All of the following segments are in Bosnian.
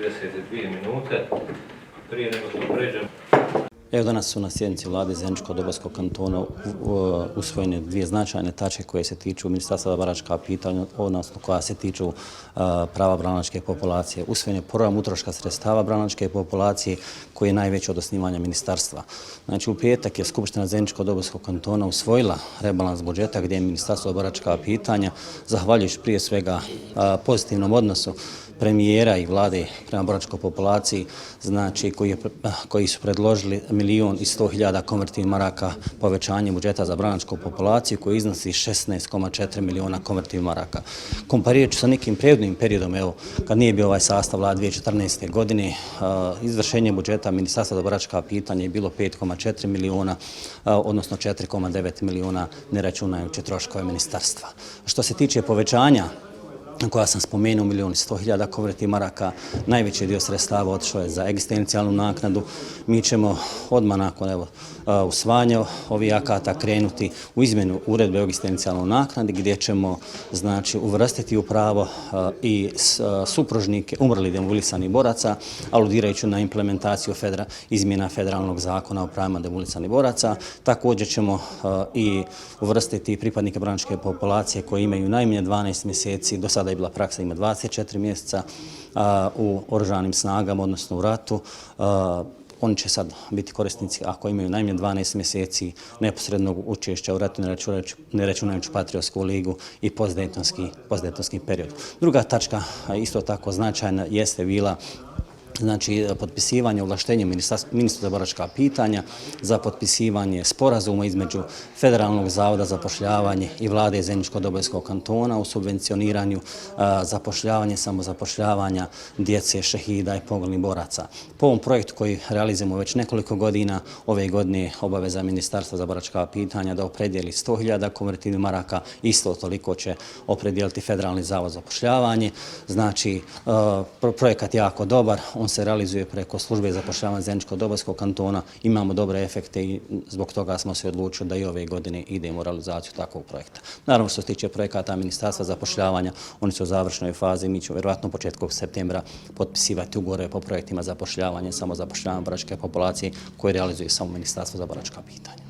32 minute. Prije nego što pređem. Evo danas su na sjednici vlade Zeničko-Dobojskog kantona usvojene dvije značajne tačke koje se tiču Ministarstva za boračka pitanja, odnosno koja se tiču prava branilačke populacije. Usvojen je program utroška sredstava branilačke populacije koji je najveći od osnivanja ministarstva. Znači u petak je Skupština Zeničko-Dobojskog kantona usvojila rebalans budžeta gdje je Ministarstvo za boračka pitanja, zahvaljujući prije svega pozitivnom odnosu premijera i vlade prema boračkoj populaciji, znači koji su predložili 1.100.000 konvertivnih maraka povećanje budžeta za branilačku populaciju koji iznosi 16,4 milijuna konvertivnih maraka. Komparirat ću sa nekim prethodnim periodom, evo, kad nije bio ovaj sastav vlade 2014. godine, izvršenje budžeta Ministarstva za boračka pitanja je bilo 5,4 milijuna, odnosno 4,9 milijuna ne računajući troškove ministarstva. Što se tiče povećanja koja sam spomenuo, 1.100.000 konvertivnih maraka, najveći dio sredstava otišao je za egzistencijalnu naknadu. Mi ćemo odmah nakon usvajanja ovih akata krenuti u izmjenu uredbe o egzistencijalnoj naknadi gdje ćemo uvrstiti u pravo i supružnike umrlih demobilisanih boraca, aludirajući na implementaciju izmjena federalnog zakona o pravima demobilisanih boraca. Također ćemo i uvrstiti pripadnike branilačke populacije koji imaju najmanje 12 mjeseci, do sada je bila praksa ima 24 mjeseca u oružanim snagama, odnosno u ratu. Oni će sad biti korisnici ako imaju najmanje 12 mjeseci neposrednog učešća u ratu, ne računajući Patriotsku ligu i postdejtonski period. Druga tačka, isto tako značajna, jeste bila potpisivanje ovlaštenja ministra za boračka pitanja za potpisivanje sporazuma između Federalnog zavoda za zapošljavanje i vlade Zeničko-Dobojskog kantona u subvencioniranju zapošljavanja i samozapošljavanja djece šehida i poginulih boraca. Po ovom projektu koji realizujemo već nekoliko godina, ove godine je obaveza Ministarstva za boračka pitanja da opredijeli 100.000 konvertivnih maraka, isto toliko će opredijeliti Federalni zavod za zapošljavanje. Znači, projekat je jako dobar, on se realizuje preko službe zapošljavanja Zeničko-Dobojskog kantona, imamo dobre efekte i zbog toga smo se odlučili da i ove godine idemo u realizaciju takvog projekta. Naravno, što se tiče projekata Ministarstva zapošljavanja, oni su u završnoj fazi, mi ćemo vjerojatno početkom septembra potpisivati ugovore po projektima zapošljavanja i samozapošljavanja boračke populacije koje realizuje samo Ministarstvo za boračka pitanja.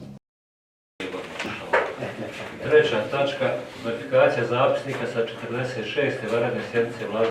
Treća tačka, verifikacija zapisnika sa 46. vanredne sjednice vlade